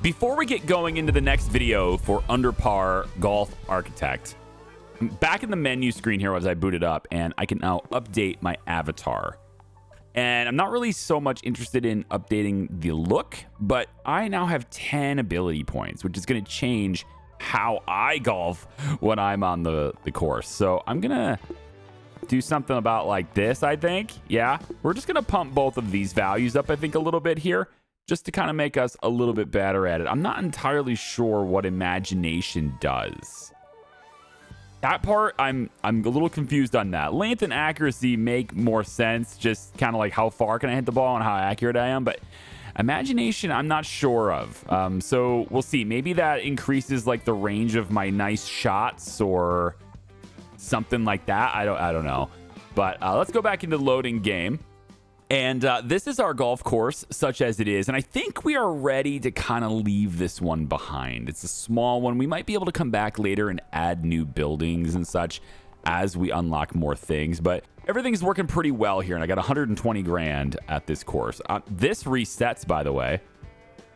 Before we get going into the next video for Under Par Golf Architect, I'm back in the menu screen here as I boot it up, and I can now update my avatar. And I'm not really so much interested in updating the look, but I now have 10 ability points, which is going to change how I golf when I'm on the course. So I'm going to do something about like this, I think. Yeah, we're just going to pump both of these values up, I think, a little bit here, just to kind of make us a little bit better at it. I'm not entirely sure what imagination does. That part, I'm a little confused on that. Length and accuracy make more sense, just kind of like how far can I hit the ball and how accurate I am. But imagination, I'm not sure of. So we'll see. Maybe that increases like the range of my nice shots or something like that. I don't know. But let's go back into the loading game. And this is our golf course, such as it is. And I think we are ready to kind of leave this one behind. It's a small one. We might be able to come back later and add new buildings and such as we unlock more things. But everything's working pretty well here. And I got 120 grand at this course. This resets, by the way,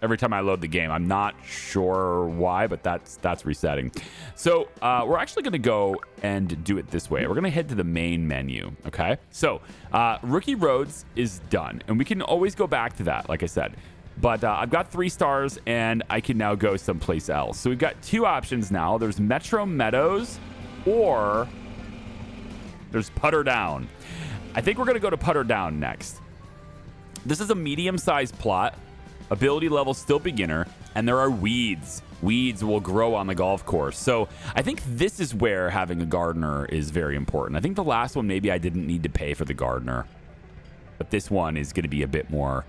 every time I load the game. I'm not sure why, but that's resetting. So we're actually going to go and do it this way. We're going to head to the main menu, okay? So Rookie Roads is done, and we can always go back to that, like I said. But I've got 3 stars, and I can now go someplace else. So we've got 2 options now. There's Metro Meadows, or there's Putter Down. I think we're going to go to Putter Down next. This is a medium-sized plot. Ability level still beginner, and there are weeds. Weeds will grow on the golf course. So I think this is where having a gardener is very important. I think the last one, maybe I didn't need to pay for the gardener, but this one is going to be a bit more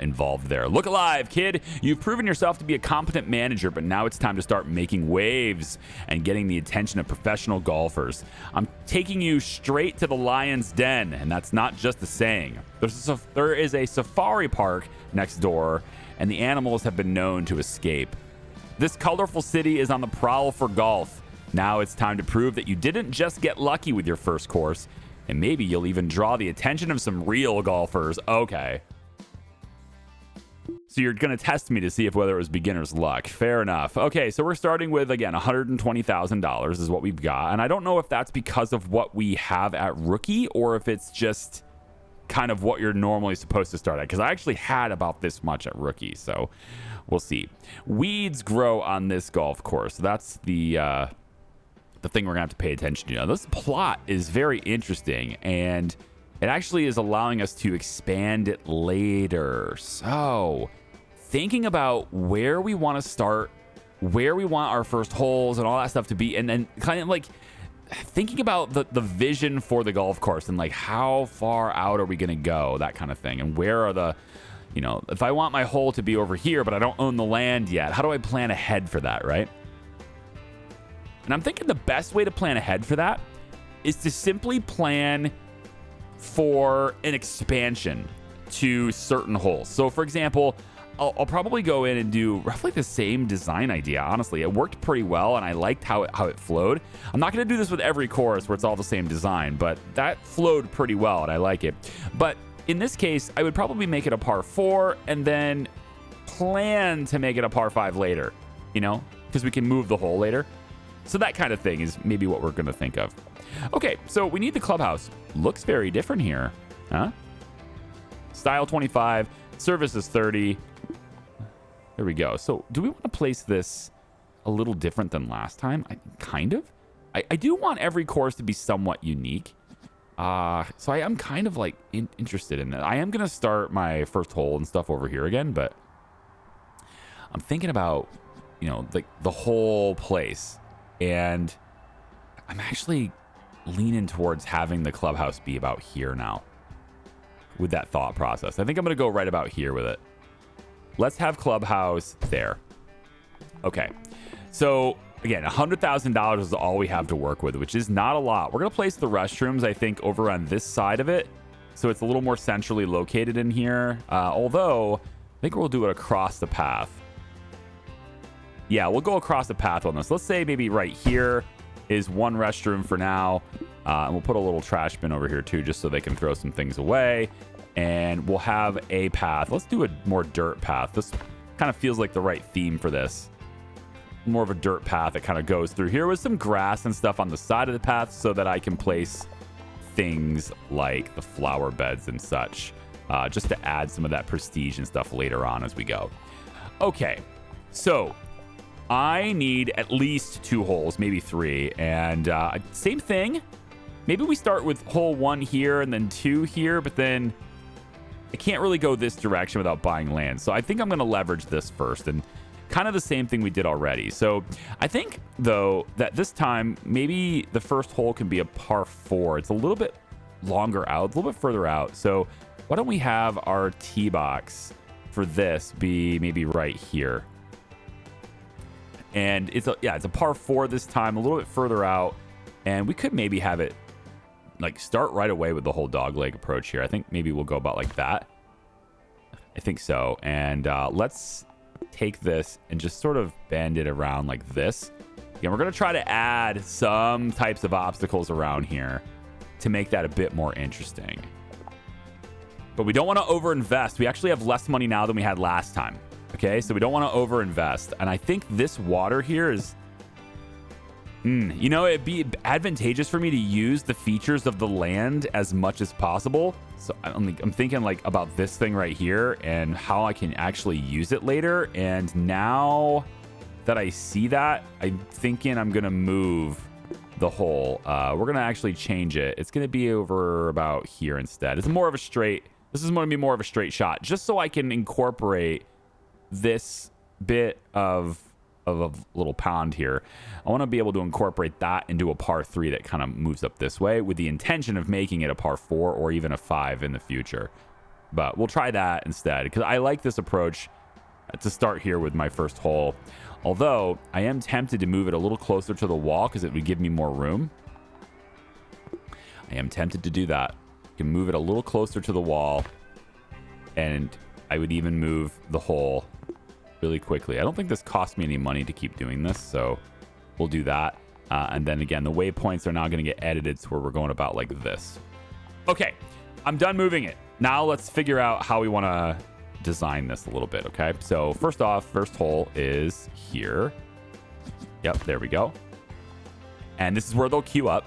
involved there. Look alive, kid. You've proven yourself to be a competent manager, but now it's time to start making waves and getting the attention of professional golfers. I'm taking you straight to the lion's den, and that's not just a saying. There is a safari park next door, and the animals have been known to escape. This colorful city is on the prowl for golf. Now it's time to prove that you didn't just get lucky with your first course, and maybe you'll even draw the attention of some real golfers. Okay. So you're going to test me to see if whether it was beginner's luck. Fair enough. Okay, so we're starting with, again, $120,000 is what we've got. And I don't know if that's because of what we have at rookie or if it's just kind of what you're normally supposed to start at. Because I actually had about this much at rookie, so we'll see. Weeds grow on this golf course. That's the thing we're going to have to pay attention to. Now, this plot is very interesting, and it actually is allowing us to expand it later. So thinking about where we want to start, where we want our first holes and all that stuff to be, and then kind of like thinking about the vision for the golf course and like how far out are we going to go, that kind of thing. And where are the, you know, if I want my hole to be over here, but I don't own the land yet, how do I plan ahead for that, right? And I'm thinking the best way to plan ahead for that is to simply plan for an expansion to certain holes. So for example, I'll probably go in and do roughly the same design idea. Honestly, it worked pretty well, and I liked how it flowed. I'm not going to do this with every course where it's all the same design, but that flowed pretty well, and I like it. But in this case, I would probably make it a par 4 and then plan to make it a par 5 later, you know, because we can move the hole later. So that kind of thing is maybe what we're going to think of. Okay, so we need the clubhouse. Looks very different here, huh? Style 25, service is 30. There we go. So do we want to place this a little different than last time? Kind of. I do want every course to be somewhat unique. So I am kind of like interested in that. I am going to start my first hole and stuff over here again, but I'm thinking about, you know, like the whole place. And I'm actually leaning towards having the clubhouse be about here now with that thought process. I think I'm going to go right about here with it. Let's have clubhouse there. Okay. So again, $100,000 is all we have to work with, which is not a lot. We're going to place the restrooms, I think, over on this side of it. So it's a little more centrally located in here. Although I think we'll do it across the path. Yeah, we'll go across the path on this. Let's say maybe right here is one restroom for now. And we'll put a little trash bin over here too, just so they can throw some things away. And we'll have a path. Let's do a more dirt path. This Kind of feels like the right theme for this. More of a dirt path that kind of goes through here with some grass and stuff on the side of the path so that I can place things like the flower beds and such, just to add some of that prestige and stuff later on as we go. Okay, so I need at least 2 holes, maybe 3, and same thing. Maybe we start with hole 1 here and then 2 here, but then I can't really go this direction without buying land. So I think I'm going to leverage this first, and kind of the same thing we did already. So I think, though, that this time, maybe the first hole can be a par 4. It's a little bit longer out, a little bit further out. So why don't we have our tee box for this be maybe right here? And it's a par 4 this time, a little bit further out. And we could maybe have it like start right away with the whole dogleg approach here. I think maybe we'll go about like that. I think so. And let's take this and just sort of bend it around like this. Again, we're going to try to add some types of obstacles around here to make that a bit more interesting. But we don't want to overinvest. We actually have less money now than we had last time. Okay, so we don't want to overinvest. And I think this water here is... it'd be advantageous for me to use the features of the land as much as possible. So I'm thinking like about this thing right here and how I can actually use it later. And now that I see that, I'm thinking I'm going to move the hole. We're going to actually change it. It's going to be over about here instead. This is going to be more of a straight shot, just so I can incorporate this bit of a little pond here. I want to be able to incorporate that into a par 3 that kind of moves up this way with the intention of making it a par 4 or even a 5 in the future. But we'll try that instead because I like this approach to start here with my first hole. Although I am tempted to move it a little closer to the wall because it would give me more room. I am tempted to do that. I can move it a little closer to the wall, and I would even move the hole really quickly. I don't think this costs me any money to keep doing this, so we'll do that. And then again, the waypoints are now going to get edited to where we're going about like this. Okay, I'm done moving it. Now let's figure out how we want to design this a little bit, okay? So first off, first hole is here. Yep, there we go. And this is where they'll queue up.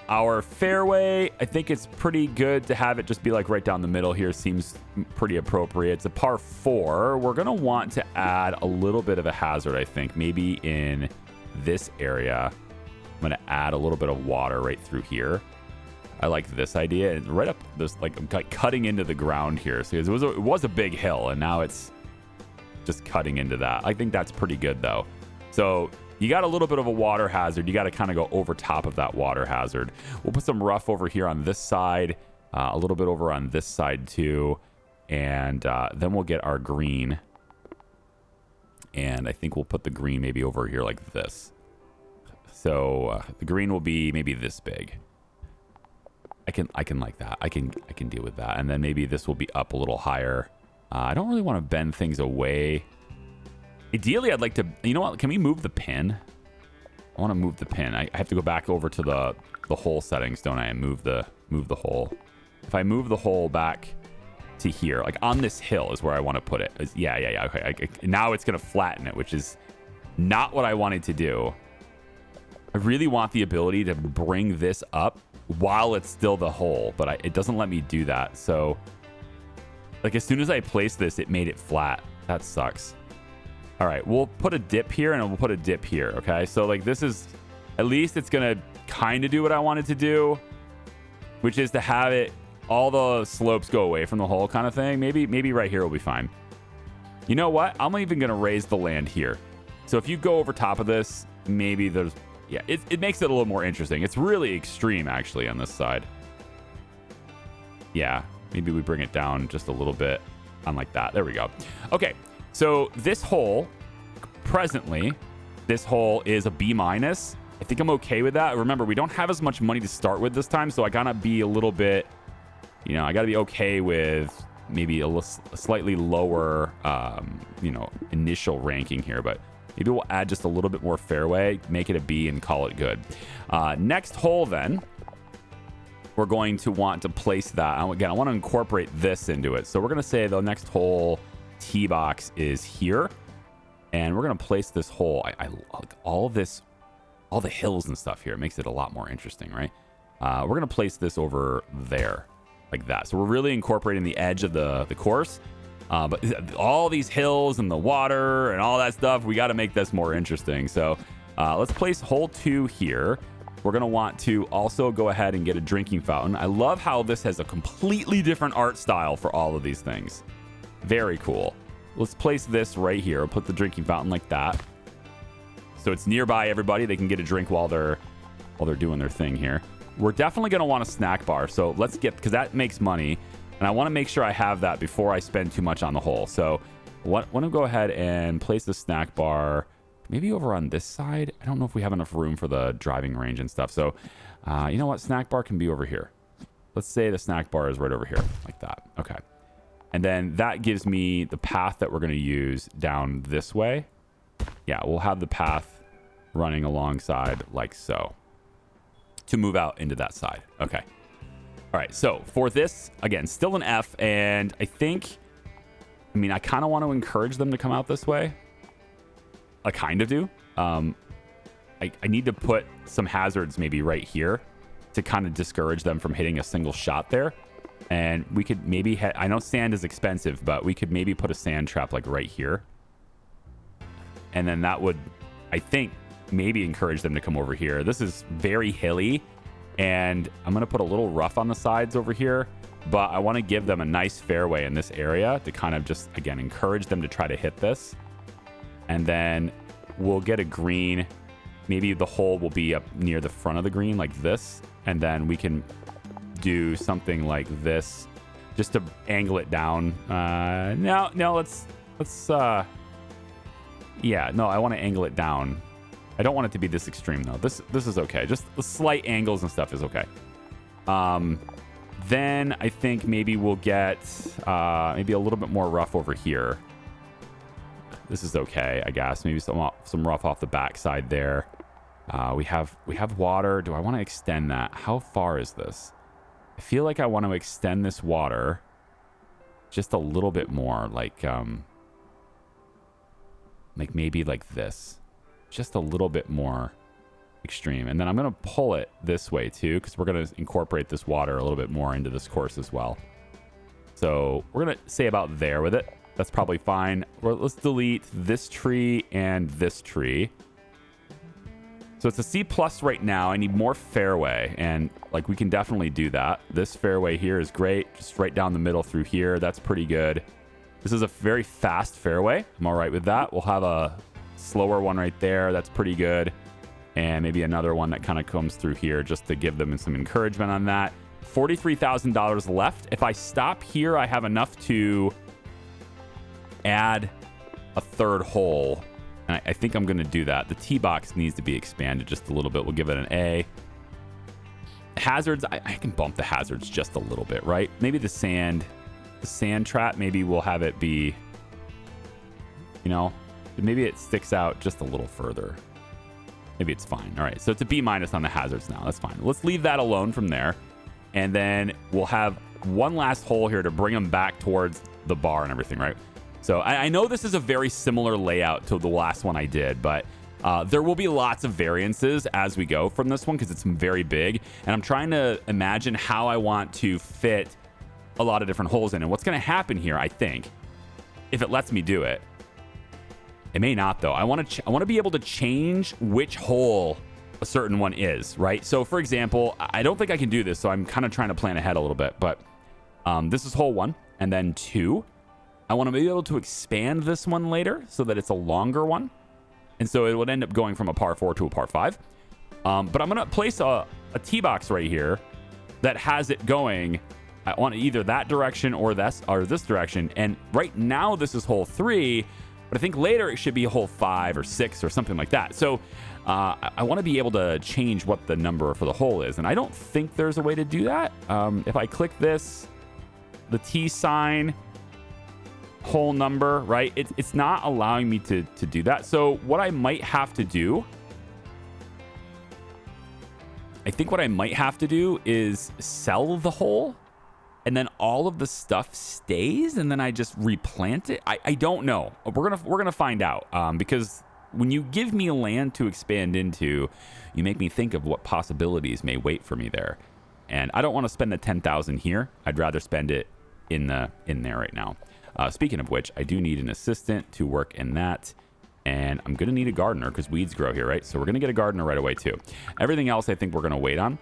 Our fairway, I think it's pretty good to have it just be like right down the middle here. Seems pretty appropriate. It's a par 4. We're going to want to add a little bit of a hazard, I think. Maybe in this area, I'm going to add a little bit of water right through here. I like this idea. And right up this, like cutting into the ground here. So it was a big hill, and now it's just cutting into that. I think that's pretty good, though. So you got a little bit of a water hazard. You got to kind of go over top of that water hazard. We'll put some rough over here on this side, a little bit over on this side too. And then we'll get our green. And I think we'll put the green maybe over here like this. So the green will be maybe this big. I can like that. I can deal with that. And then maybe this will be up a little higher. I don't really want to bend things away. Ideally, I'd like to, you know what? Can we move the pin? I want to move the pin. I have to go back over to the hole settings, don't I? And move the hole. If I move the hole back to here, like on this hill is where I want to put it. Yeah. Okay. Now it's going to flatten it, which is not what I wanted to do. I really want the ability to bring this up while it's still the hole, but it doesn't let me do that. So like as soon as I place this, it made it flat. That sucks. All right, we'll put a dip here and we'll put a dip here, okay? So like this is, at least it's gonna kind of do what I wanted to do, which is to have it, all the slopes go away from the hole kind of thing. Maybe right here will be fine. You know what? I'm even gonna raise the land here. So if you go over top of this, maybe there's, yeah, it makes it a little more interesting. It's really extreme actually on this side. Yeah, maybe we bring it down just a little bit on like that. There we go. Okay. So this hole, presently, this hole is a B-. I think I'm okay with that. Remember, we don't have as much money to start with this time, so I gotta be a little bit, I gotta be okay with maybe a slightly lower, initial ranking here. But maybe we'll add just a little bit more fairway, make it a B, and call it good. Next hole, then, we're going to want to place that. Again, I want to incorporate this into it. So we're going to say the next hole tee box is here. And we're going to place this hole. I like all of this, all the hills and stuff here. It makes it a lot more interesting, right? We're going to place this over there like that. So we're really incorporating the edge of the course. But all these hills and the water and all that stuff, we got to make this more interesting. So let's place hole 2 here. We're going to want to also go ahead and get a drinking fountain. I love how this has a completely different art style for all of these things. Very cool. Let's place this right here. We'll put the drinking fountain like that. So it's nearby everybody. They can get a drink while they're doing their thing here. We're definitely going to want a snack bar. So let's get, because that makes money. And I want to make sure I have that before I spend too much on the hole. So I want to go ahead and place the snack bar maybe over on this side. I don't know if we have enough room for the driving range and stuff. So you know what? Snack bar can be over here. Let's say the snack bar is right over here like that. Okay. And then that gives me the path that we're going to use down this way. Yeah, we'll have the path running alongside like so to move out into that side. Okay. All right. So for this, again, still an F. And I kind of want to encourage them to come out this way. I kind of do. I need to put some hazards maybe right here to kind of discourage them from hitting a single shot there. And we could maybe, I know sand is expensive, but we could maybe put a sand trap like right here. And then that would, I think, maybe encourage them to come over here. This is very hilly, and I'm going to put a little rough on the sides over here, but I want to give them a nice fairway in this area to kind of just, again, encourage them to try to hit this. And then we'll get a green. Maybe the hole will be up near the front of the green like this, and then we can do something like this just to angle it down. No, let's yeah, no, I want to angle it down. I don't want it to be this extreme though. This is okay. Just the slight angles and stuff is okay. Then I think maybe we'll get maybe a little bit more rough over here. This is okay, I guess. Maybe some rough off the backside there. We have water. Do I want to extend that? How far is this? I feel like I want to extend this water just a little bit more, like maybe like this, just a little bit more extreme. And then I'm going to pull it this way too, because we're going to incorporate this water a little bit more into this course as well. So we're going to say about there with it. That's probably fine. Let's delete this tree and this tree. So it's a C+ right now. I need more fairway, and like we can definitely do that. This fairway here is great. Just right down the middle through here. That's pretty good. This is a very fast fairway. I'm all right with that. We'll have a slower one right there. That's pretty good. And maybe another one that kind of comes through here just to give them some encouragement on that. $43,000 left. If I stop here, I have enough to add a third hole. And I think I'm going to do that. The tee box needs to be expanded just a little bit. We'll give it an A. Hazards, I can bump the hazards just a little bit, right? Maybe the sand trap, maybe we'll have it be, maybe it sticks out just a little further. Maybe it's fine. All right, so it's a B- on the hazards now. That's fine. Let's leave that alone from there. And then we'll have one last hole here to bring them back towards the bar and everything, right? So I know this is a very similar layout to the last one I did, but there will be lots of variances as we go from this one because it's very big. And I'm trying to imagine how I want to fit a lot of different holes in. And what's going to happen here, I think, if it lets me do it, it may not though. I want to be able to change which hole a certain one is, right? So for example, I don't think I can do this, so I'm kind of trying to plan ahead a little bit, but this is hole 1 and then 2. I want to be able to expand this one later so that it's a longer one. And so it would end up going from a par 4 to a par 5. But I'm going to place a tee box right here that has it going. I want either that direction or this direction. And right now this is hole 3, but I think later it should be hole 5 or 6 or something like that. So I want to be able to change what the number for the hole is. And I don't think there's a way to do that. If I click this, the T sign, hole number, right? It's not allowing me to do that. So what I might have to do, I think what I might have to do is sell the hole and then all of the stuff stays and then I just replant it. I don't know. We're gonna find out, because when you give me land to expand into, you make me think of what possibilities may wait for me there. And I don't want to spend the 10,000 here. I'd rather spend it in there right now. Speaking of which, I do need an assistant to work in that. And I'm going to need a gardener because weeds grow here, right? So we're going to get a gardener right away too. Everything else I think we're going to wait on.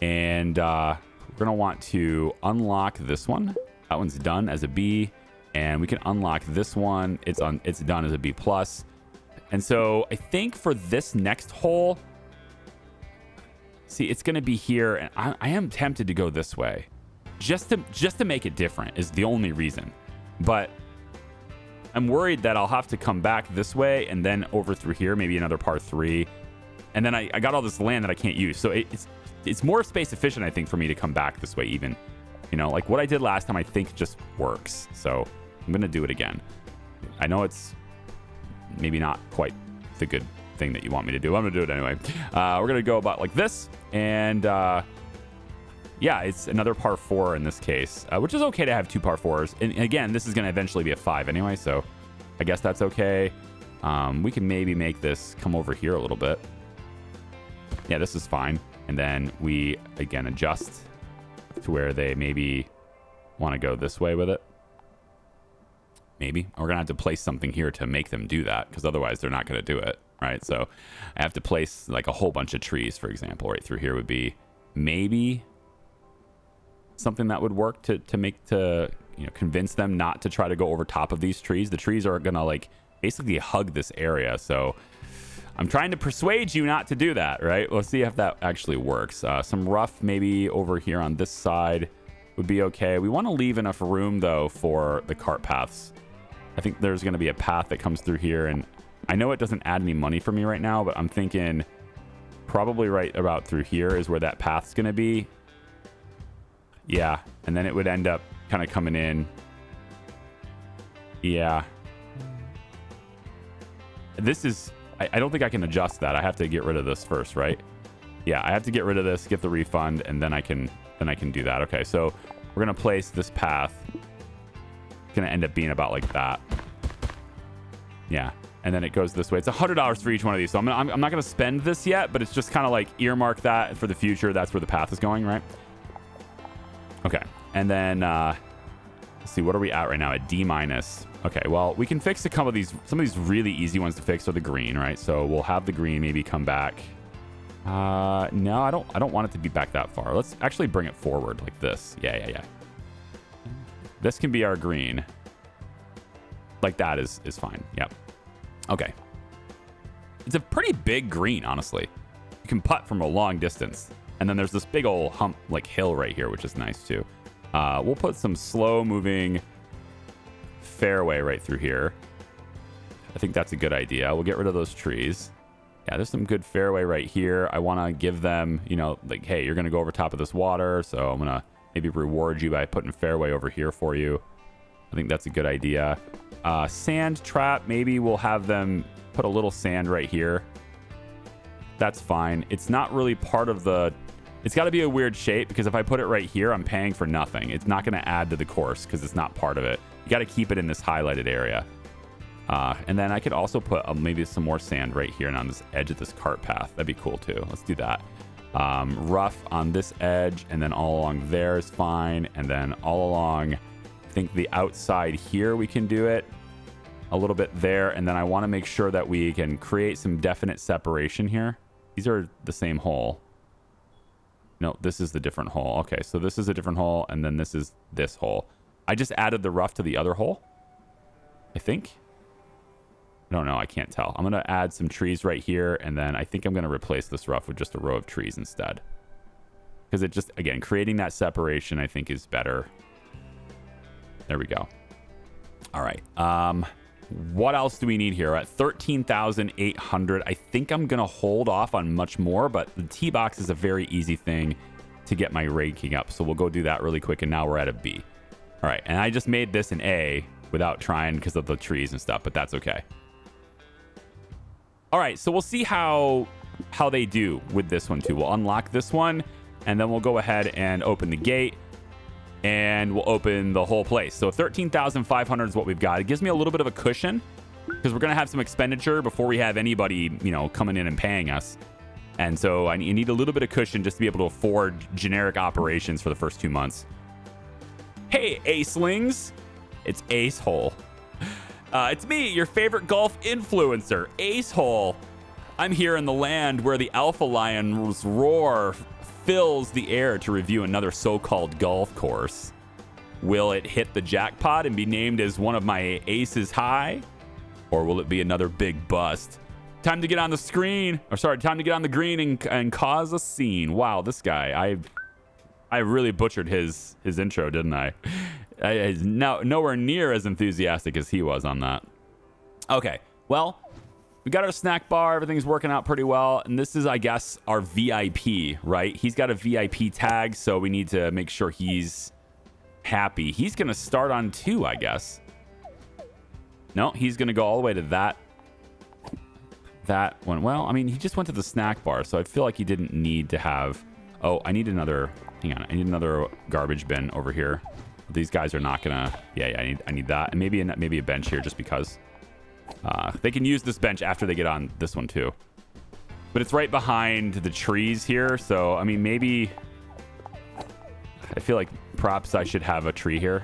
And we're going to want to unlock this one. That one's done as a B. And we can unlock this one. It's done as a B+. And so I think for this next hole, see, it's going to be here. And I am tempted to go this way. Just to make it different is the only reason. But I'm worried that I'll have to come back this way and then over through here, maybe another par 3. And then I got all this land that I can't use. So it's more space efficient, I think, for me to come back this way even. You know, like what I did last time, I think just works. So I'm going to do it again. I know it's maybe not quite the good thing that you want me to do. I'm going to do it anyway. We're going to go about like this. And yeah, it's another par 4 in this case, which is okay to have 2 par 4s. And again, this is going to eventually be a 5 anyway, so I guess that's okay. We can maybe make this come over here a little bit. Yeah, this is fine. And then we, again, adjust to where they maybe want to go this way with it. Maybe. We're going to have to place something here to make them do that, because otherwise they're not going to do it, right? So I have to place like a whole bunch of trees, for example, right through here would be maybe something that would work to convince them not to try to go over top of these trees. The trees are going to like basically hug this area. So I'm trying to persuade you not to do that, right? We'll see if that actually works. Some rough maybe over here on this side would be okay. We want to leave enough room though for the cart paths. I think there's going to be a path that comes through here, and I know it doesn't add any money for me right now, but I'm thinking probably right about through here is where that path's going to be. Yeah, and then it would end up kind of coming in. Yeah. This is... I don't think I can adjust that. I have to get rid of this first, right? Yeah, I have to get rid of this, get the refund, and then I can do that. Okay, so we're going to place this path. It's going to end up being about like that. Yeah, and then it goes this way. It's $100 for each one of these. So I'm not going to spend this yet, but it's just kind of like earmark that for the future. That's where the path is going, right? Okay, and then let's see, what are we at right now? At D-. Okay, well, we can fix some of these really easy ones to fix are the green, right? So we'll have the green maybe come back. No, I don't want it to be back that far. Let's actually bring it forward like this. Yeah. This can be our green. Like that is fine. Yep. Okay. It's a pretty big green, honestly. You can putt from a long distance. And then there's this big old hump, like hill right here, which is nice too. We'll put some slow moving fairway right through here. I think that's a good idea. We'll get rid of those trees. Yeah, there's some good fairway right here. I want to give them, like, hey, you're going to go over top of this water. So I'm going to maybe reward you by putting fairway over here for you. I think that's a good idea. Sand trap, maybe we'll have them put a little sand right here. That's fine. It's not really part of the... It's got to be a weird shape, because if I put it right here, I'm paying for nothing. It's not going to add to the course because it's not part of it. You got to keep it in this highlighted area. And then I could also put maybe some more sand right here and on this edge of this cart path. That'd be cool too. Let's do that. Rough on this edge, and then all along there is fine. And then all along, I think the outside here, we can do it a little bit there. And then I want to make sure that we can create some definite separation here. These are the same hole. No, this is the different hole. Okay, so this is a different hole, and then this is this hole. I just added the rough to the other hole, I think. I don't know. I can't tell. I'm going to add some trees right here, and then I think I'm going to replace this rough with just a row of trees instead. Because it just, again, creating that separation, I think, is better. There we go. All right. What else do we need here? We're at 13,800. I think I'm going to hold off on much more, but the tee box is a very easy thing to get my ranking up. So we'll go do that really quick, and now we're at a B. All right, and I just made this an A without trying because of the trees and stuff, but that's okay. All right, so we'll see how they do with this one too. We'll unlock this one, and then we'll go ahead and open the gate. and we'll open the whole place. So 13,500 is what we've got. It gives me a little bit of a cushion because we're going to have some expenditure before we have anybody, you know, coming in and paying us. And so I need a little bit of cushion just to be able to afford generic operations for the first 2 months. Hey, Acelings. It's Ace Hole. It's me, your favorite golf influencer, Ace Hole. I'm here in the land where the Alpha Lion's roar fills the air to review another so-called golf course. Will it hit the jackpot and be named as one of my aces high? Or will it be another big bust? Time to get on the screen. Or sorry, time to get on the green and cause a scene. Wow, this guy, I really butchered his intro, didn't I? He's nowhere near as enthusiastic as he was on that. Okay, well, we got our snack bar. Everything's working out pretty well. And this is, I guess, our VIP, right? He's got a VIP tag, so we need to make sure he's happy. He's going to start on 2, I guess. No, he's going to go all the way to that one. Well, I mean, he just went to the snack bar, so I feel like he didn't need to have... Oh, I need another... Hang on, I need another garbage bin over here. These guys are not gonna... Yeah, I need that. And maybe a bench here just because. They can use this bench after they get on this one too. But it's right behind the trees here, so, I mean, maybe... I feel like perhaps I should have a tree here.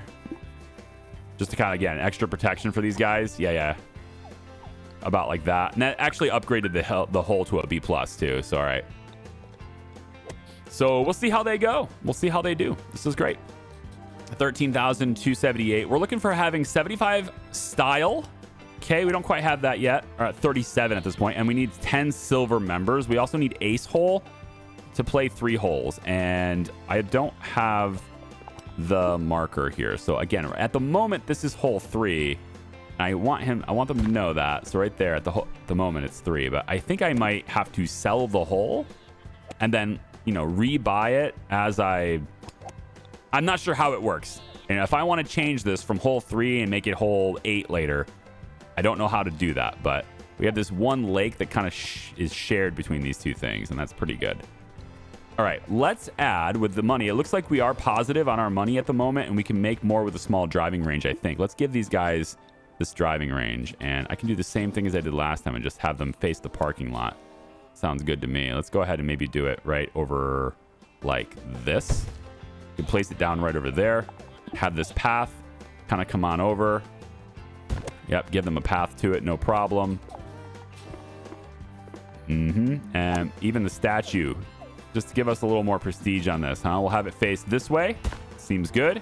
Just to kind of, again, extra protection for these guys. Yeah. About like that. And that actually upgraded the hole to a B+ too, so all right. So we'll see how they go. We'll see how they do. This is great. 13,278. We're looking for having 75 style. Okay, we don't quite have that yet. We're at 37 at this point, and we need 10 silver members. We also need Ace Hole to play 3 holes, and I don't have the marker here. So again, at the moment, this is hole 3. I want them to know that. So right there at the moment, it's 3. But I think I might have to sell the hole and then, you know, rebuy it as I'm not sure how it works. And if I want to change this from hole 3 and make it hole 8 later, I don't know how to do that. But we have this one lake that kind of is shared between these two things, and that's pretty good. All right, let's add with the money. It looks like we are positive on our money at the moment, and we can make more with a small driving range, I think. Let's give these guys this driving range, and I can do the same thing as I did last time and just have them face the parking lot. Sounds good to me. Let's go ahead and maybe do it right over like this. You can place it down right over there. Have this path kind of come on over. Yep, give them a path to it, no problem. And even the statue, just to give us a little more prestige on this, huh? We'll have it face this way. Seems good.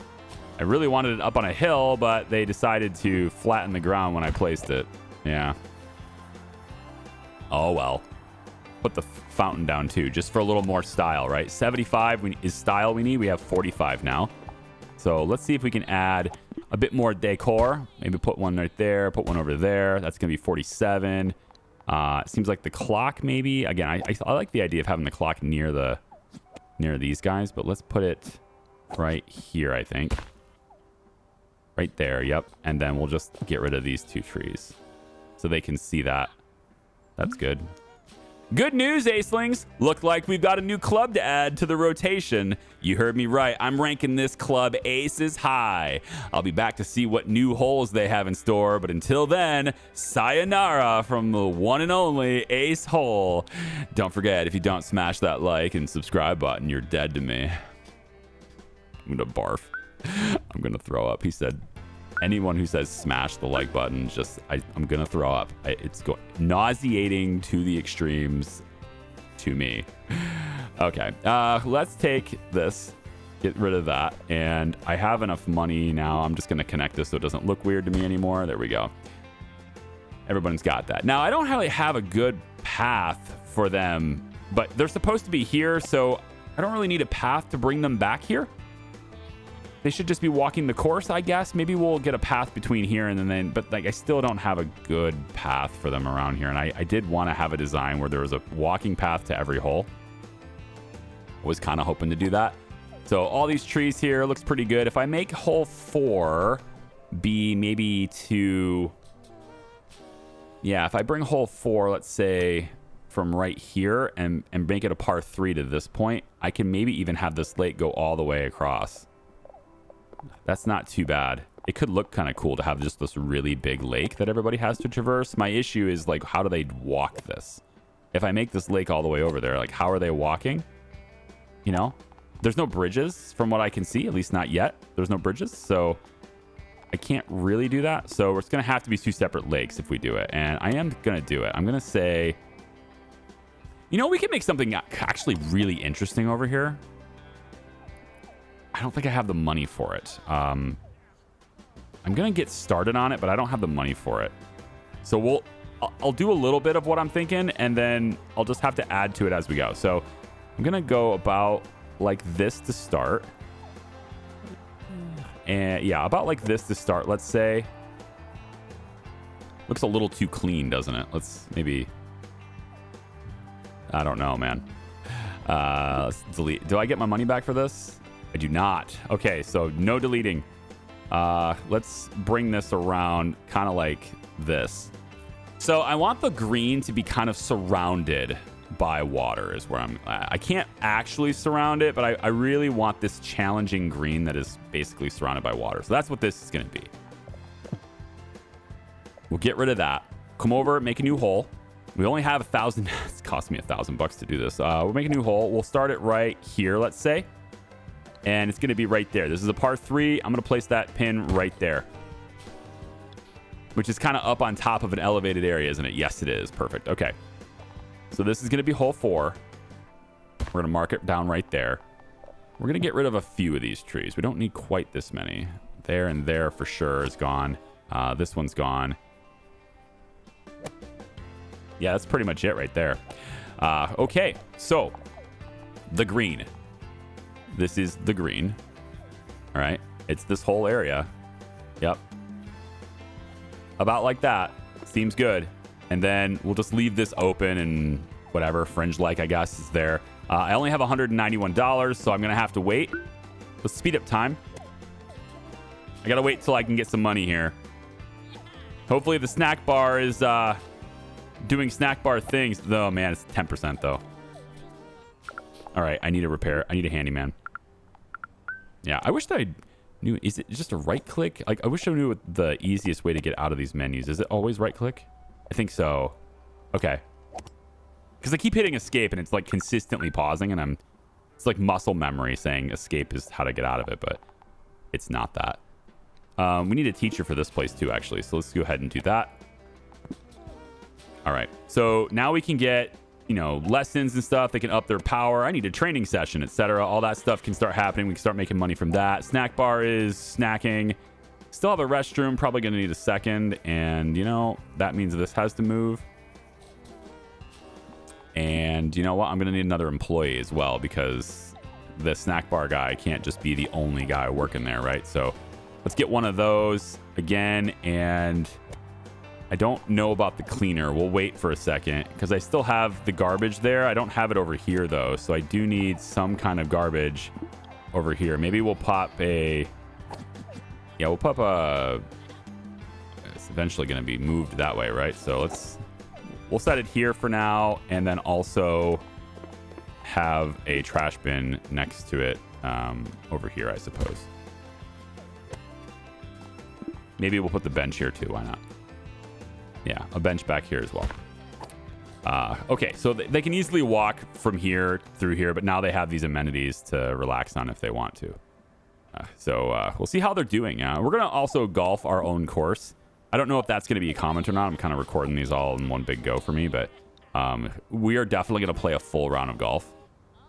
I really wanted it up on a hill, but they decided to flatten the ground when I placed it. Yeah. Oh, well. Put the fountain down, too, just for a little more style, right? 75 is style we need. We have 45 now. So let's see if we can add a bit more decor. Maybe put one right there, put one over there. That's going to be 47. It seems like the clock, maybe. Again, I like the idea of having the clock near these guys, but let's put it right here, I think. Right there, yep. And then we'll just get rid of these 2 trees so they can see that. That's good. Good news, Acelings. Look like we've got a new club to add to the rotation. You heard me right. I'm ranking this club aces high. I'll be back to see what new holes they have in store. But until then, sayonara from the one and only Ace Hole. Don't forget, if you don't smash that like and subscribe button, you're dead to me. I'm going to barf. I'm going to throw up. He said, anyone who says smash the like button, I'm going to throw up. It's nauseating to the extremes to me. Okay, let's take this, get rid of that. And I have enough money now. I'm just going to connect this so it doesn't look weird to me anymore. There we go. Everyone's got that. Now, I don't really have a good path for them, but they're supposed to be here, so I don't really need a path to bring them back here. They should just be walking the course, I guess. Maybe we'll get a path between here and then, but like I still don't have a good path for them around here. And I did want to have a design where there was a walking path to every hole. I was kind of hoping to do that. So all these trees here looks pretty good. If I make hole 4 be maybe to, yeah, if I bring hole 4, let's say from right here and make it a par 3 to this point, I can maybe even have this lake go all the way across. That's not too bad. It could look kind of cool to have just this really big lake that everybody has to traverse. My issue is, like, how do they walk this? If I make this lake all the way over there, like, how are they walking? You know? There's no bridges from what I can see, at least not yet. There's no bridges, so I can't really do that. So it's going to have to be 2 separate lakes if we do it. And I am going to do it. I'm going to say, you know, we can make something actually really interesting over here. I don't think I have the money for it. I'm going to get started on it, but I don't have the money for it. So I'll do a little bit of what I'm thinking, and then I'll just have to add to it as we go. So I'm going to go about like this to start. And yeah, about like this to start, let's say. Looks a little too clean, doesn't it? Let's maybe... I don't know, man. Let's delete. Do I get my money back for this? I do not. Okay, so no deleting. Let's bring this around kind of like this. So I want the green to be kind of surrounded by water is where I can't actually surround it, but I really want this challenging green that is basically surrounded by water. So that's what this is going to be. We'll get rid of that. Come over, make a new hole. We only have 1,000. It's cost me $1,000 to do this. We'll make a new hole. We'll start it right here, let's say. And it's going to be right there. This is a par 3. I'm going to place that pin right there, which is kind of up on top of an elevated area, isn't it? Yes, it is. Perfect. Okay. So this is going to be hole 4. We're going to mark it down right there. We're going to get rid of a few of these trees. We don't need quite this many. There and there for sure is gone. This one's gone. Yeah, that's pretty much it right there. Okay, so the green. This is the green. All right, it's this whole area. Yep. About like that. Seems good. And then we'll just leave this open and whatever, fringe-like, I guess, is there. I only have $191, so I'm going to have to wait. Let's speed up time. I got to wait till I can get some money here. Hopefully the snack bar is doing snack bar things. Oh, man, it's 10%, though. All right, I need a repair. I need a handyman. Yeah, I wish that I knew. Is it just a right-click? Like, I wish I knew the easiest way to get out of these menus. Is it always right-click? I think so. Okay. Because I keep hitting escape and it's like consistently pausing, and it's like muscle memory saying escape is how to get out of it, but it's not that. We need a teacher for this place too, actually. So let's go ahead and do that. All right. So now we can get, you know, lessons and stuff. They can up their power. I need a training session, etc. All that stuff can start happening. We can start making money from that. Snack bar is snacking. Still have a restroom, probably going to need a second. And, you know, that means this has to move. And you know what? I'm going to need another employee as well, because the snack bar guy can't just be the only guy working there, right? So let's get one of those again. And I don't know about the cleaner. We'll wait for a second because I still have the garbage there. I don't have it over here, though. So I do need some kind of garbage over here. Maybe we'll pop a... Yeah, we'll pop a... It's eventually going to be moved that way, right? So we'll set it here for now, and then also have a trash bin next to it over here, I suppose. Maybe we'll put the bench here too. Why not? Yeah, a bench back here as well. Okay, so they can easily walk from here through here, but now they have these amenities to relax on if they want to. So we'll see how they're doing. We're going to also golf our own course. I don't know if that's going to be a comment or not. I'm kind of recording these all in one big go for me, but we are definitely going to play a full round of golf.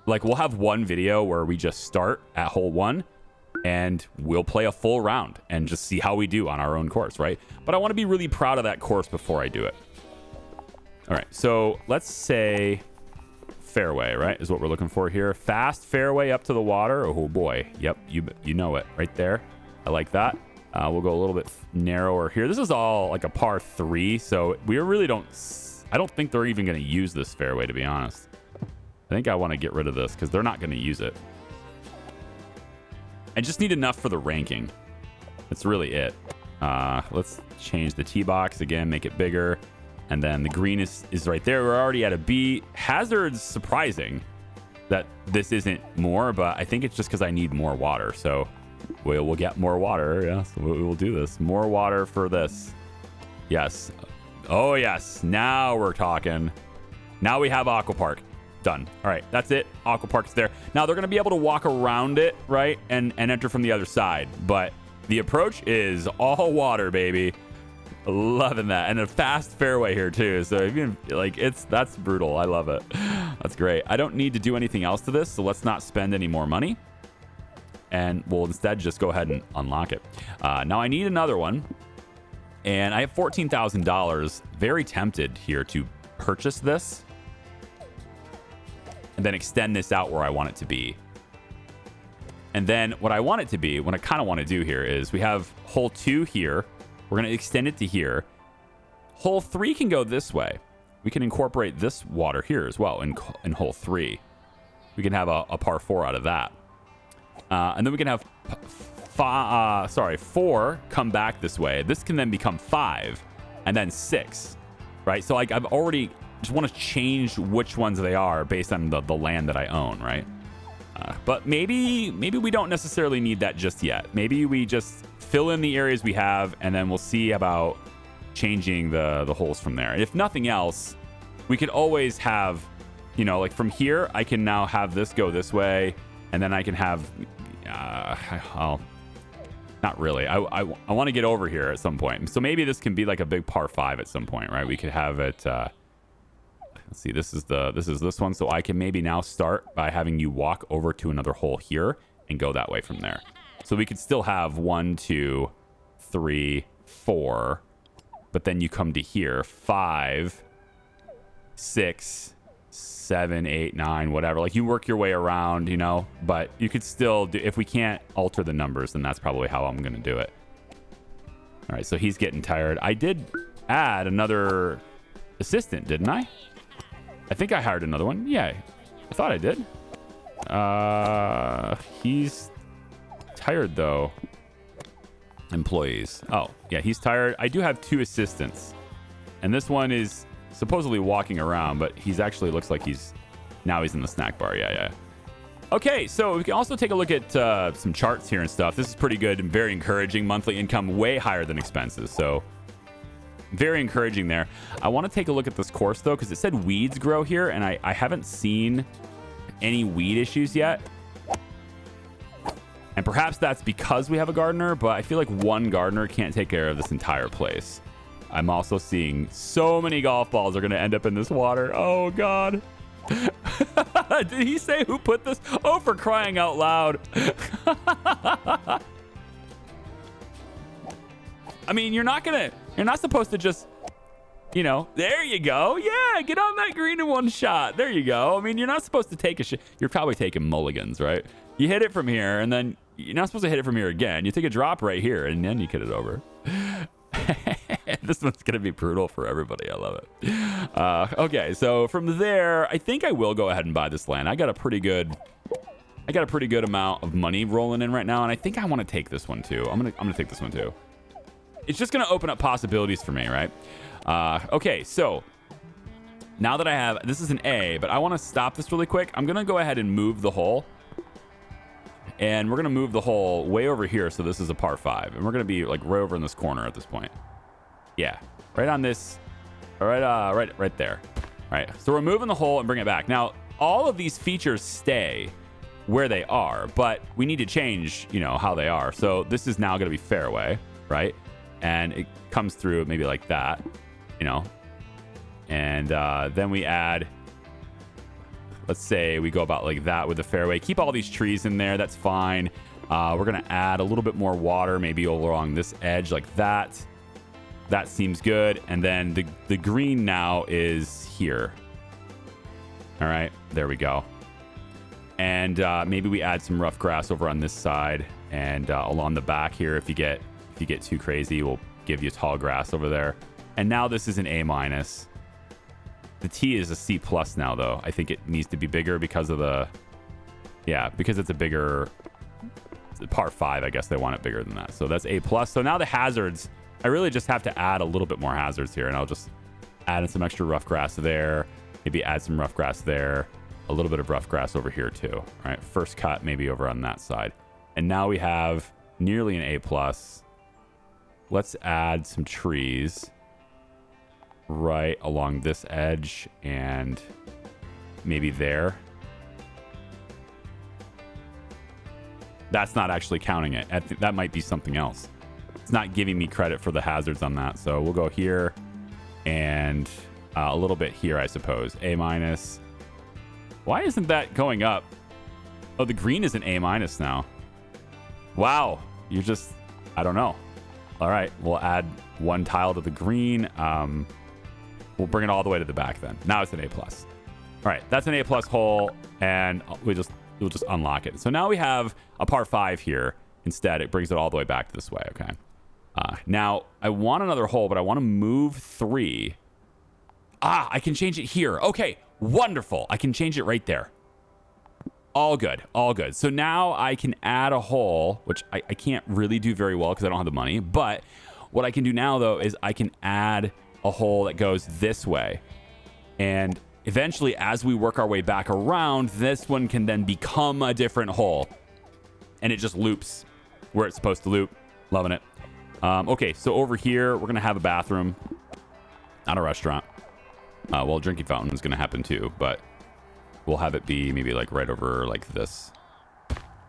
Like, we'll have one video where we just start at hole 1 and we'll play a full round and just see how we do on our own course, right? But I want to be really proud of that course before I do it. All right, so let's say fairway, right, is what we're looking for here. Fast fairway up to the water. Oh, boy. Yep, you know it right there. I like that. We'll go a little bit narrower here. This is all like a par 3, so we really don't... I don't think they're even going to use this fairway, to be honest. I think I want to get rid of this because they're not going to use it. I just need enough for the ranking. That's really it. Let's change the tee box again, make it bigger. And then the green is right there. We're already at a B. Hazard's surprising that this isn't more, but I think it's just because I need more water. So we'll get more water. Yes, we will do this. More water for this. Yes. Oh, yes. Now we're talking. Now we have Aqua Park. Done. All right, that's it. Aqua Park's there. Now they're going to be able to walk around it, right, and enter from the other side. But the approach is all water, baby. Loving that. And a fast fairway here, too. So even like that's brutal. I love it. That's great. I don't need to do anything else to this, so let's not spend any more money. And we'll instead just go ahead and unlock it. Now I need another one. And I have $14,000. Very tempted here to purchase this and then extend this out where I want it to be. And then what I want it to be, what I kind of want to do here is we have hole 2 here. We're going to extend it to here. Hole 3 can go this way. We can incorporate this water here as well in hole 3. We can have a par 4 out of that. And then we can have 4 come back this way. This can then become 5 and then 6, right? So like I've already just want to change which ones they are based on the land that I own, right? But maybe we don't necessarily need that just yet. Maybe we just fill in the areas we have, and then we'll see about changing the holes from there. And if nothing else, we could always have, you know, like from here, I can now have this go this way, and then I can have, well, not really. I want to get over here at some point. So maybe this can be like a big par 5 at some point, right? We could have it. Let's see. This is this one. So I can maybe now start by having you walk over to another hole here and go that way from there. So we could still have 1, 2, 3, 4, but then you come to here 5, 6, 7, 8, 9, whatever. Like you work your way around, you know, but you could still do, if we can't alter the numbers, then that's probably how I'm going to do it. All right. So he's getting tired. I did add another assistant, didn't I? I think I hired another one. Yeah, I thought I did. He's tired though. Employees. Oh, yeah, he's tired. I do have 2 assistants. And this one is supposedly walking around, but he's actually looks like he's in the snack bar. Yeah. Okay, so we can also take a look at some charts here and stuff. This is pretty good and very encouraging. Monthly income way higher than expenses. So very encouraging there. I want to take a look at this course though, because it said weeds grow here, and I haven't seen any weed issues yet. And perhaps that's because we have a gardener, but I feel like one gardener can't take care of this entire place. I'm also seeing so many golf balls are going to end up in this water. Oh, God. Did he say who put this? Oh, for crying out loud. I mean, you're not supposed to just, you know, there you go. Yeah, get on that green in one shot. There you go. I mean, you're not supposed to take a shot. You're probably taking mulligans, right? You hit it from here, and then you're not supposed to hit it from here again. You take a drop right here, and then you get it over. This one's going to be brutal for everybody. I love it. Okay, so from there, I think I will go ahead and buy this land. I got a pretty good amount of money rolling in right now, and I think I want to take this one too. I'm gonna take this one too. It's just going to open up possibilities for me, right? Okay, so now that I have, this is an A, but I want to stop this really quick. I'm going to go ahead and move the hole. And we're going to move the hole way over here. So this is a par 5. And we're going to be like right over in this corner at this point. Yeah, right on this. All right, right there. All right, so we're moving the hole and bring it back. Now, all of these features stay where they are, but we need to change, you know, how they are. So this is now going to be fairway, right? And it comes through maybe like that, you know. And then we add, let's say we go about like that with the fairway. Keep all these trees in there. That's fine. We're going to add a little bit more water, maybe along this edge like that. That seems good. And then the green now is here. All right, there we go. And maybe we add some rough grass over on this side and along the back here. If you get too crazy, we'll give you tall grass over there. And now this is an A-. The T is a C+ now, though. I think it needs to be bigger because of because it's a bigger par 5. I guess they want it bigger than that. So that's A+. So now the hazards, I really just have to add a little bit more hazards here, and I'll just add in some extra rough grass there. Maybe add some rough grass there. A little bit of rough grass over here too. All right, first cut maybe over on that side. And now we have nearly an A+. Let's add some trees right along this edge and maybe there. That's not actually counting it. That might be something else. It's not giving me credit for the hazards on that. So we'll go here and a little bit here, I suppose. A-. Why isn't that going up? Oh, the green is an A- now. Wow. You're just, I don't know. All right. We'll add one tile to the green. We'll bring it all the way to the back then. Now it's an A+. All right. That's an A+ hole. And we'll just unlock it. So now we have a par 5 here. Instead, it brings it all the way back this way. Okay. Now, I want another hole, but I want to move 3. I can change it here. Okay, wonderful. I can change it right there. All good, all good. So now I can add a hole, which I can't really do very well because I don't have the money. But what I can do now, though, is I can add a hole that goes this way. And eventually, as we work our way back around, this one can then become a different hole. And it just loops where it's supposed to loop. Loving it. Okay, so over here, we're going to have a bathroom. Not a restaurant. Well, drinking fountain is going to happen too, but we'll have it be maybe like right over like this.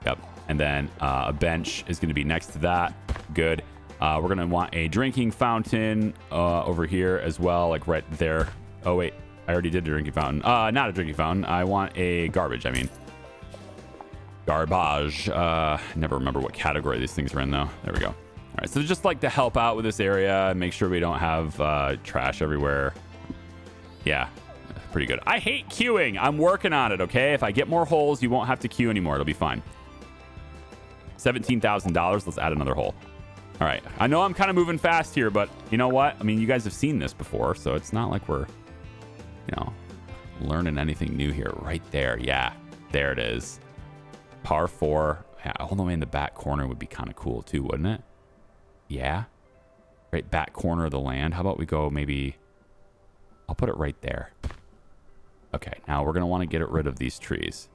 Yep. And then a bench is going to be next to that. Good. We're going to want a drinking fountain over here as well, like right there. Oh, wait. I already did a drinking fountain. Not a drinking fountain. I want a garbage, I mean. Garbage. Never remember what category these things are in, though. There we go. All right, so just like to help out with this area, make sure we don't have trash everywhere. Yeah, pretty good. I hate queuing. I'm working on it, okay? If I get more holes, you won't have to queue anymore. It'll be fine. $17,000. Let's add another hole. All right. I know I'm kind of moving fast here, but you know what? I mean, you guys have seen this before, so it's not like we're, learning anything new here. Right there. Yeah, there it is. Par 4. Yeah, all the way in the back corner would be kind of cool too, wouldn't it? Yeah. Right back corner of the land. How about we go maybe... I'll put it right there. Okay, now we're going to want to get rid of these trees.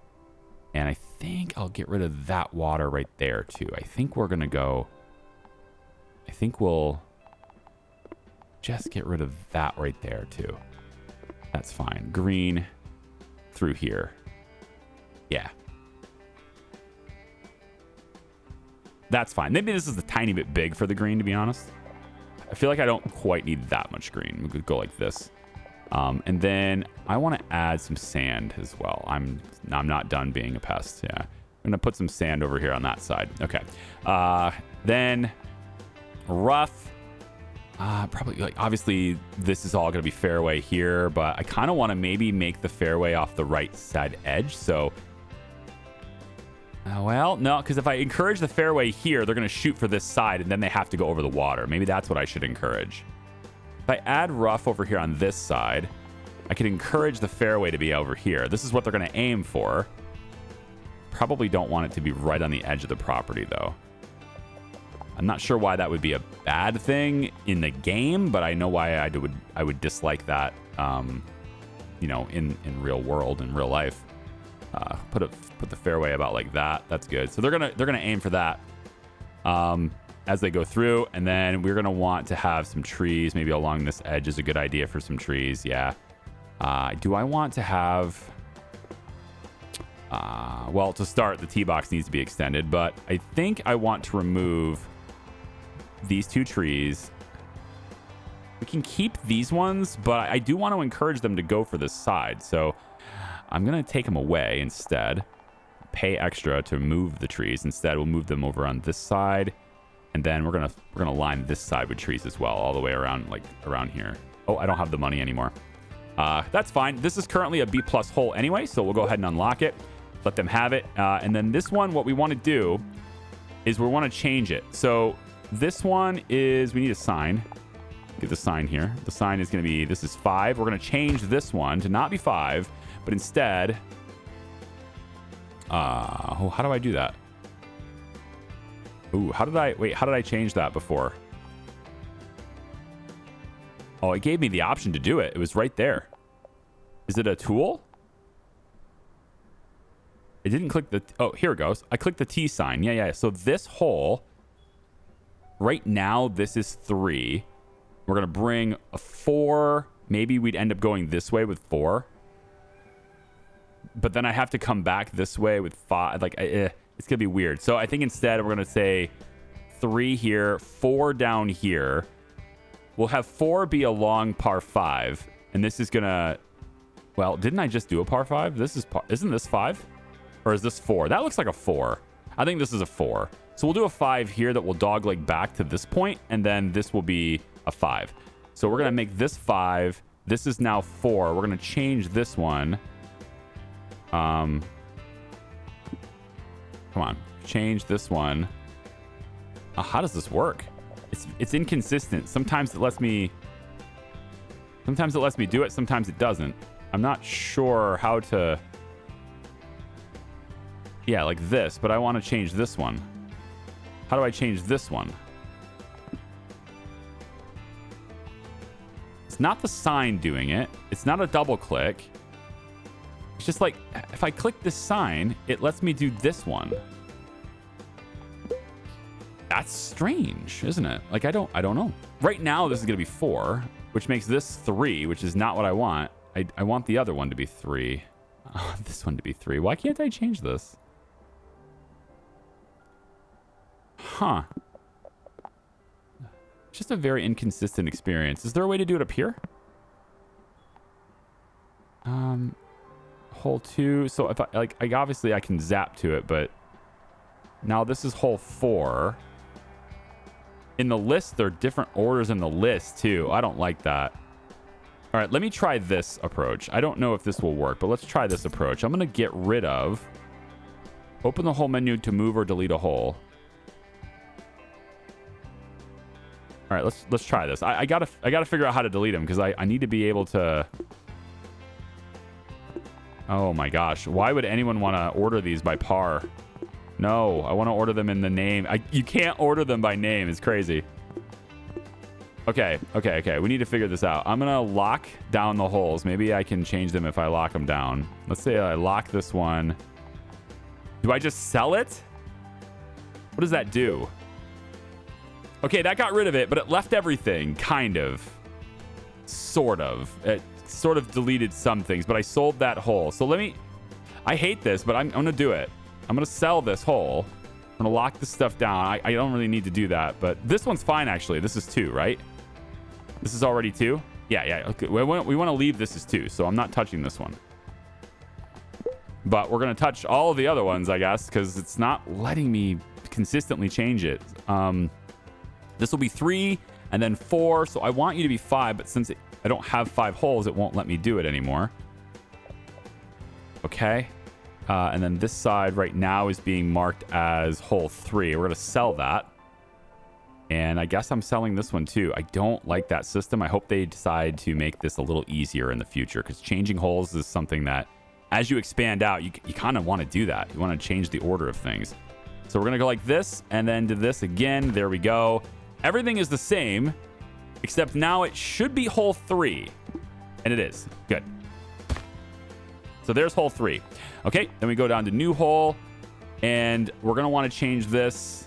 And I think I'll get rid of that water right there too. I think we're going to go... I think we'll just get rid of that right there too. That's fine. Green through here. Yeah. That's fine. Maybe this is a tiny bit big for the green, to be honest. I feel like I don't quite need that much green. We could go like this. And then I want to add some sand as well. I'm not done being a pest. Yeah. I'm going to put some sand over here on that side. Okay. Then rough. Probably, like, obviously, this is all going to be fairway here, but I kind of want to maybe make the fairway off the right side edge. So... well, no, because if I encourage the fairway here, they're going to shoot for this side, and then they have to go over the water. Maybe that's what I should encourage. If I add rough over here on this side, I could encourage the fairway to be over here. This is what they're going to aim for. Probably don't want it to be right on the edge of the property, though. I'm not sure why that would be a bad thing in the game, but I know why I would dislike that, in real world, in real life. Put the fairway about like that. That's good. So they're gonna aim for that as they go through, and then we're gonna want to have some trees maybe along this edge is a good idea for some trees. Yeah. Do I want to have? Well, to start, the tee box needs to be extended, but I think I want to remove these 2 trees. We can keep these ones, but I do want to encourage them to go for this side. So I'm going to take them away instead. Pay extra to move the trees. Instead, we'll move them over on this side. And then we're going to line this side with trees as well, all the way around, like around here. Oh, I don't have the money anymore. That's fine. This is currently a B+ hole anyway, so we'll go ahead and unlock it. Let them have it. And then this one, what we want to do is we want to change it. So this one is, we need a sign. Get the sign here. The sign is going to be, this is 5. We're going to change this one to not be 5, but instead, how do I do that? Ooh, how did I change that before? Oh, it gave me the option to do it. It was right there. Is it a tool? It didn't click the... Oh, here it goes. I clicked the T sign. Yeah. So this hole, right now, this is 3. We're going to bring a 4. Maybe we'd end up going this way with 4. But then I have to come back this way with 5. Like, it's going to be weird. So I think instead we're going to say 3 here, 4 down here. We'll have 4 be a long par 5. And this is going to... Well, didn't I just do a par 5? This is isn't this 5? Or is this 4? That looks like a 4. I think this is a 4. So we'll do a 5 here that will dogleg back to this point, and then this will be a 5. So we're going to make this 5. This is now 4. We're going to change this one. Come on. Change this one. How does this work? It's inconsistent. Sometimes it lets me do it. Sometimes it doesn't. I'm not sure how to... Yeah, like this, but I want to change this one. How do I change this one? It's not the sign doing it. It's not a double click. It's just like, if I click this sign, it lets me do this one. That's strange, isn't it? Like, I don't know. Right now, this is going to be 4, which makes this 3, which is not what I want. I want the other one to be 3. Oh, this one to be 3. Why can't I change this? Huh. Just a very inconsistent experience. Is there a way to do it up here? Hole 2. So if I obviously I can zap to it, but now this is hole 4. In the list, there are different orders in the list too. I don't like that. All right, let me try this approach. I don't know if this will work, but let's try this approach. I'm gonna get rid of. Open the hole menu to move or delete a hole. All right, let's try this. I gotta figure out how to delete them because I need to be able to. Oh my gosh, why would anyone want to order these by par? No, I want to order them in the name. You can't order them by name. It's crazy. Okay. We need to figure this out. I'm gonna lock down the holes. Maybe I can change them if I lock them down. Let's say I lock this one. Do I just sell it? What does that do? Okay, that got rid of it, but it left everything, kind of. Sort of. It sort of deleted some things, but I sold that hole. So let me... I hate this, but I'm going to do it. I'm going to sell this hole. I'm going to lock this stuff down. I don't really need to do that, but this one's fine, actually. This is 2, right? This is already 2? Yeah. Okay. We want to leave this as 2, so I'm not touching this one. But we're going to touch all of the other ones, I guess, because it's not letting me consistently change it. This will be 3 and then 4. So I want you to be 5, but since I don't have 5 holes, it won't let me do it anymore. Okay. And then this side right now is being marked as hole 3. We're going to sell that. And I guess I'm selling this one too. I don't like that system. I hope they decide to make this a little easier in the future because changing holes is something that as you expand out, you kind of want to do that. You want to change the order of things. So we're going to go like this and then do this again. There we go. Everything is the same, except now it should be hole 3. And it is. Good. So there's hole 3. Okay, then we go down to new hole. And we're going to want to change this.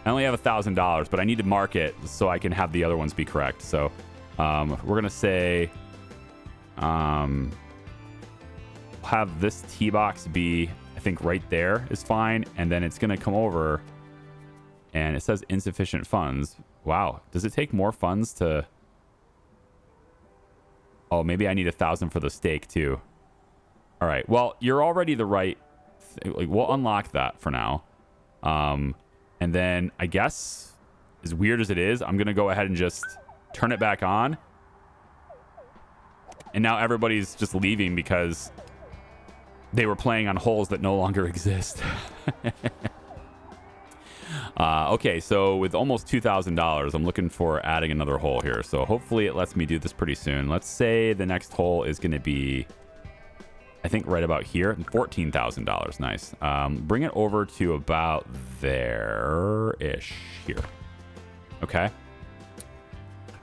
I only have $1,000, but I need to mark it so I can have the other ones be correct. So we're going to say... have this tee box be, I think right there is fine. And then it's going to come over... And it says insufficient funds. Wow. Does it take more funds to... Oh, maybe I need 1,000 for the stake too. All right. Well, you're already the right... We'll unlock that for now. And then I guess, as weird as it is, I'm going to go ahead and just turn it back on. And now everybody's just leaving because they were playing on holes that no longer exist. Okay, so with almost $2,000, I'm looking for adding another hole here. So hopefully it lets me do this pretty soon. Let's say the next hole is going to be, I think, right about here. $14,000. Nice. Bring it over to about there-ish here. Okay.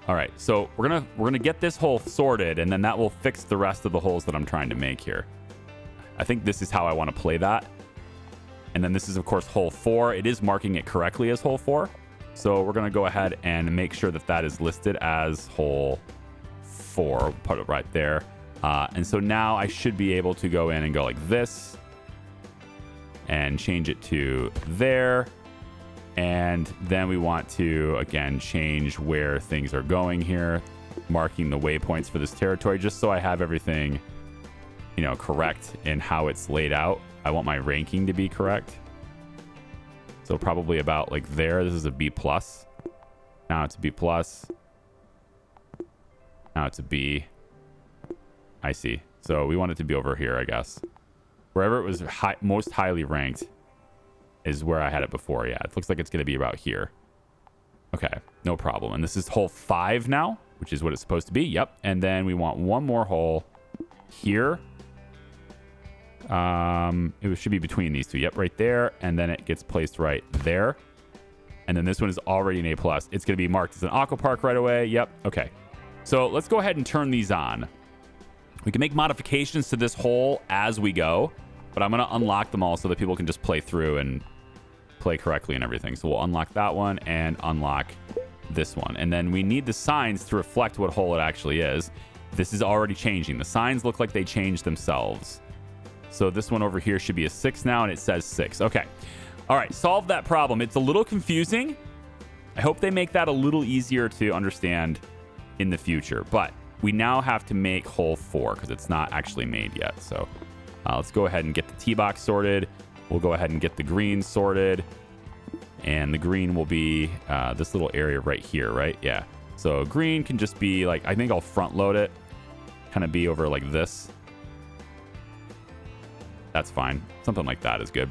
All right, so we're gonna get this hole sorted, and then that will fix the rest of the holes that I'm trying to make here. I think this is how I want to play that. And then this is, of course, hole 4. It is marking it correctly as hole 4. So we're going to go ahead and make sure that that is listed as hole 4. Put it right there. And so now I should be able to go in and go like this and change it to there. And then we want to, again, change where things are going here, marking the waypoints for this territory, just so I have everything, you know, correct in how it's laid out. I want my ranking to be correct. So probably about like there. This is a B+. Now it's a B+. Now it's a B. I see. So we want it to be over here, I guess. Wherever it was most highly ranked is where I had it before. Yeah, it looks like it's going to be about here. Okay, no problem. And this is hole 5 now, which is what it's supposed to be. Yep. And then we want one more hole here. It should be between these two. Yep, right there. And then it gets placed right there. And then this one is already an A+. It's going to be marked as an aqua park right away. Yep. Okay. So let's go ahead and turn these on. We can make modifications to this hole as we go, but I'm going to unlock them all so that people can just play through and play correctly and everything. So we'll unlock that one and unlock this one. And then we need the signs to reflect what hole it actually is. This is already changing. The signs look like they changed themselves. So this one over here should be a 6 now, and it says 6. Okay. All right. Solve that problem. It's a little confusing. I hope they make that a little easier to understand in the future. But we now have to make hole 4 because it's not actually made yet. So let's go ahead and get the tee box sorted. We'll go ahead and get the green sorted. And the green will be this little area right here, right? Yeah. So green can just be like, I think I'll front load it. Kind of be over like this. That's fine. Something like that is good.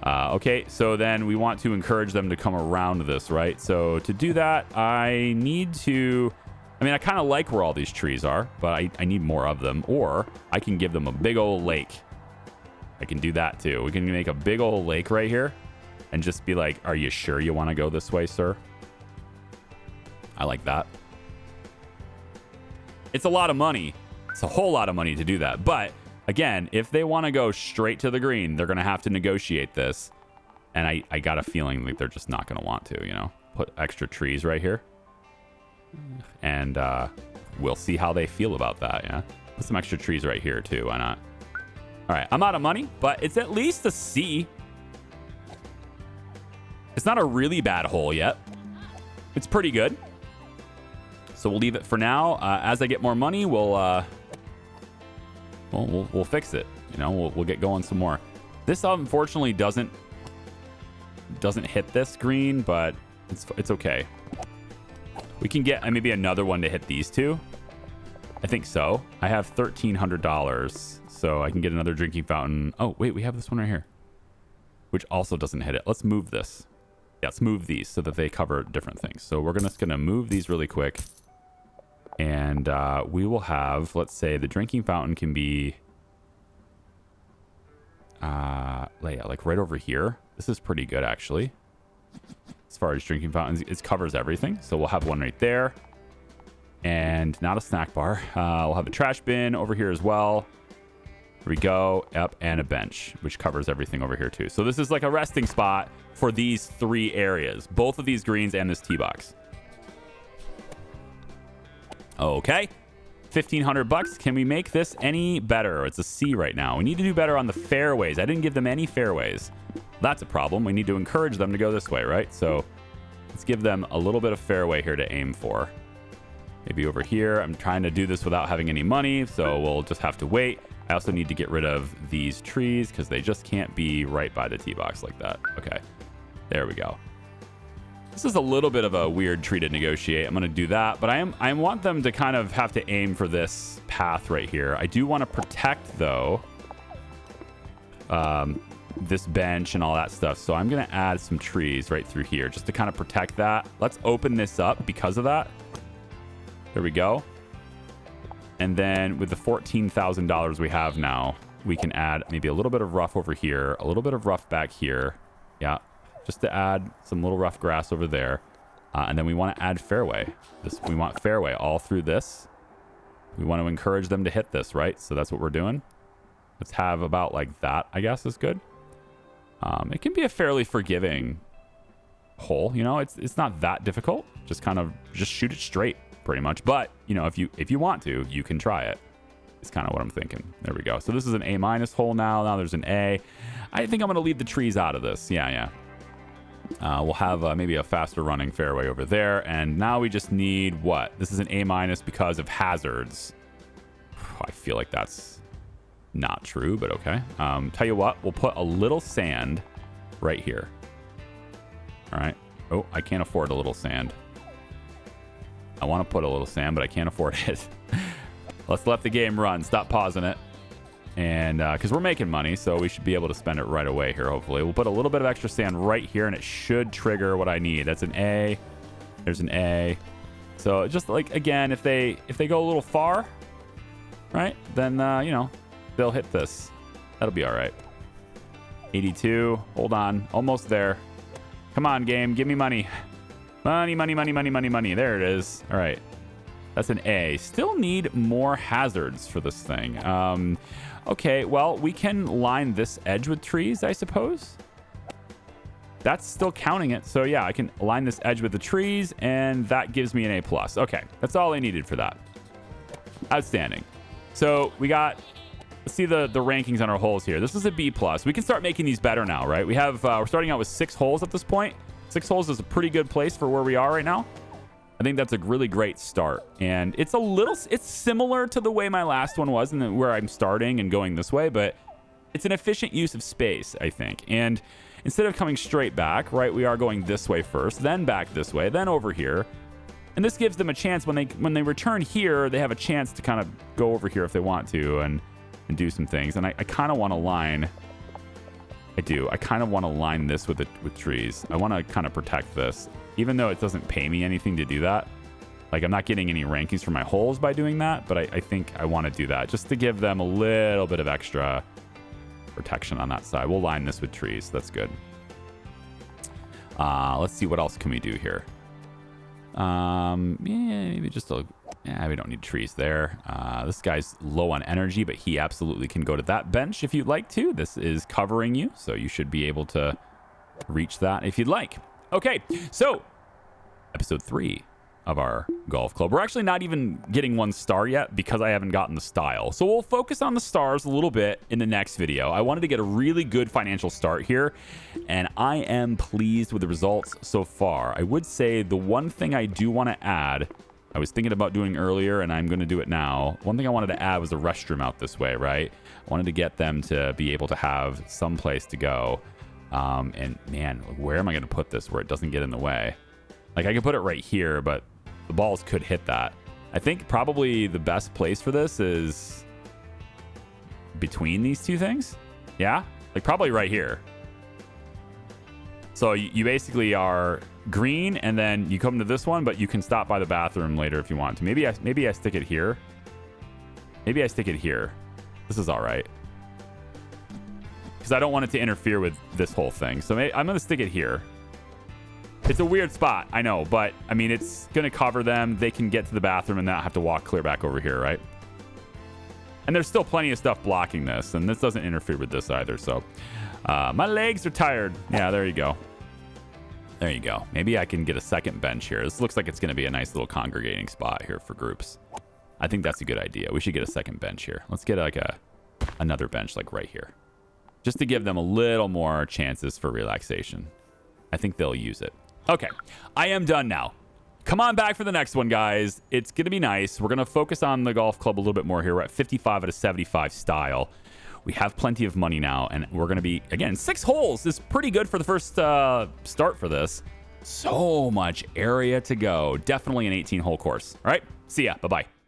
Okay, so then we want to encourage them to come around this, right? So to do that, I need to... I mean, I kind of like where all these trees are, but I need more of them. Or I can give them a big old lake. I can do that too. We can make a big old lake right here and just be like, are you sure you want to go this way, sir? I like that. It's a lot of money. It's a whole lot of money to do that. But again, if they want to go straight to the green, they're going to have to negotiate this. And I got a feeling like they're just not going to want to, you know, put extra trees right here. And we'll see how they feel about that. Yeah, put some extra trees right here too. Why not? All right, I'm out of money, but it's at least a C. It's not a really bad hole yet. It's pretty good. So we'll leave it for now. As I get more money, we'll fix it. You know, we'll get going some more. This unfortunately doesn't hit this green, but it's okay. We can get maybe another one to hit these two. I think so. I have $1,300, so I can get another drinking fountain. Oh, wait, we have this one right here, which also doesn't hit it. Let's move this. Yeah, let's move these so that they cover different things. So we're just going to move these really quick. And we will have, let's say, the drinking fountain can be like right over here. This is pretty good, actually. As far as drinking fountains, it covers everything. So we'll have one right there. And not a snack bar. We'll have a trash bin over here as well. Here we go. Yep, and a bench, which covers everything over here too. So this is like a resting spot for these 3 areas. Both of these greens and this tee box. Okay. $1,500. Can we make this any better? It's a C right now. We need to do better on the fairways. I didn't give them any fairways. That's a problem. We need to encourage them to go this way, right? So let's give them a little bit of fairway here to aim for. Maybe over here. I'm trying to do this without having any money, so we'll just have to wait. I also need to get rid of these trees because they just can't be right by the tee box like that. Okay. There we go. This is a little bit of a weird tree to negotiate. I'm going to do that, but I want them to kind of have to aim for this path right here. I do want to protect, though, this bench and all that stuff. So I'm going to add some trees right through here just to kind of protect that. Let's open this up because of that. There we go. And then with the $14,000 we have now, we can add maybe a little bit of rough over here, a little bit of rough back here. Yeah. Just to add some little rough grass over there. And then we want to add fairway. We want fairway all through this. We want to encourage them to hit this, right? So that's what we're doing. Let's have about like that, I guess, is good. It can be a fairly forgiving hole. You know, it's not that difficult. Just shoot it straight, pretty much. But you know, if you want to, you can try it. It's kind of what I'm thinking. There we go. So this is an A- hole now. Now there's an A. I think I'm going to leave the trees out of this. Yeah. We'll have maybe a faster running fairway over there. And now we just need what? This is an A- because of hazards. I feel like that's not true, but okay. Tell you what, we'll put a little sand right here. All right. Oh, I can't afford a little sand. I want to put a little sand, but I can't afford it. Let's let the game run. Stop pausing it. And because we're making money, so we should be able to spend it right away here, hopefully. We'll put a little bit of extra sand right here, and it should trigger what I need. That's an A. There's an A. So just like, again, if they go a little far, right, then, you know, they'll hit this. That'll be all right. 82. Hold on. Almost there. Come on, game. Give me money. Money. There it is. All right. That's an A. Still need more hazards for this thing. Okay, well, we can line this edge with trees, I suppose. That's still counting it. So yeah, I can line this edge with the trees, and that gives me an A+. Okay, that's all I needed for that. Outstanding. So we got, let's see the rankings on our holes here. This is a B+. We can start making these better now, right? We have, we're starting out with 6 holes at this point. 6 holes is a pretty good place for where we are right now. I think that's a really great start. And it's similar to the way my last one was and where I'm starting and going this way, but it's an efficient use of space, I think. And instead of coming straight back, right, we are going this way first, then back this way, then over here. And this gives them a chance when they return here, they have a chance to kind of go over here if they want to and do some things. And I kind of want to line, I kind of want to line this with trees. I want to kind of protect this. Even though it doesn't pay me anything to do that. Like, I'm not getting any rankings for my holes by doing that, but I think I want to do that just to give them a little bit of extra protection on that side. We'll line this with trees. That's good. Let's see, what else can we do here? Yeah, maybe just we don't need trees there. This guy's low on energy, but he absolutely can go to that bench if you'd like to. This is covering you, so you should be able to reach that if you'd like. Okay, so episode 3 of our golf club. We're actually not even getting 1 star yet because I haven't gotten the style. So we'll focus on the stars a little bit in the next video. I wanted to get a really good financial start here, and I am pleased with the results so far. I would say the one thing I do want to add, I was thinking about doing earlier, and I'm going to do it now. One thing I wanted to add was a restroom out this way, right? I wanted to get them to be able to have some place to go. And man, where am I going to put this where it doesn't get in the way? Like, I could put it right here, but the balls could hit that. I think probably the best place for this is between these two things. Yeah, like probably right here. So you basically are green, and then you come to this one, but you can stop by the bathroom later if you want to. Maybe I stick it here. Maybe I stick it here. This is all right. Because I don't want it to interfere with this whole thing. So I'm going to stick it here. It's a weird spot, I know, but I mean, it's going to cover them. They can get to the bathroom and not have to walk clear back over here, right? And there's still plenty of stuff blocking this, and this doesn't interfere with this either. So my legs are tired. Yeah, there you go. There you go. Maybe I can get a second bench here. This looks like it's going to be a nice little congregating spot here for groups. I think that's a good idea. We should get a second bench here. Let's get like another bench like right here, just to give them a little more chances for relaxation. I think they'll use it. Okay, I am done now. Come on back for the next one, guys. It's going to be nice. We're going to focus on the golf club a little bit more here. We're at 55 out of 75 style. We have plenty of money now, and we're going to be, again, 6 holes is pretty good for the first start for this. So much area to go. Definitely an 18-hole course. All right, see ya. Bye-bye.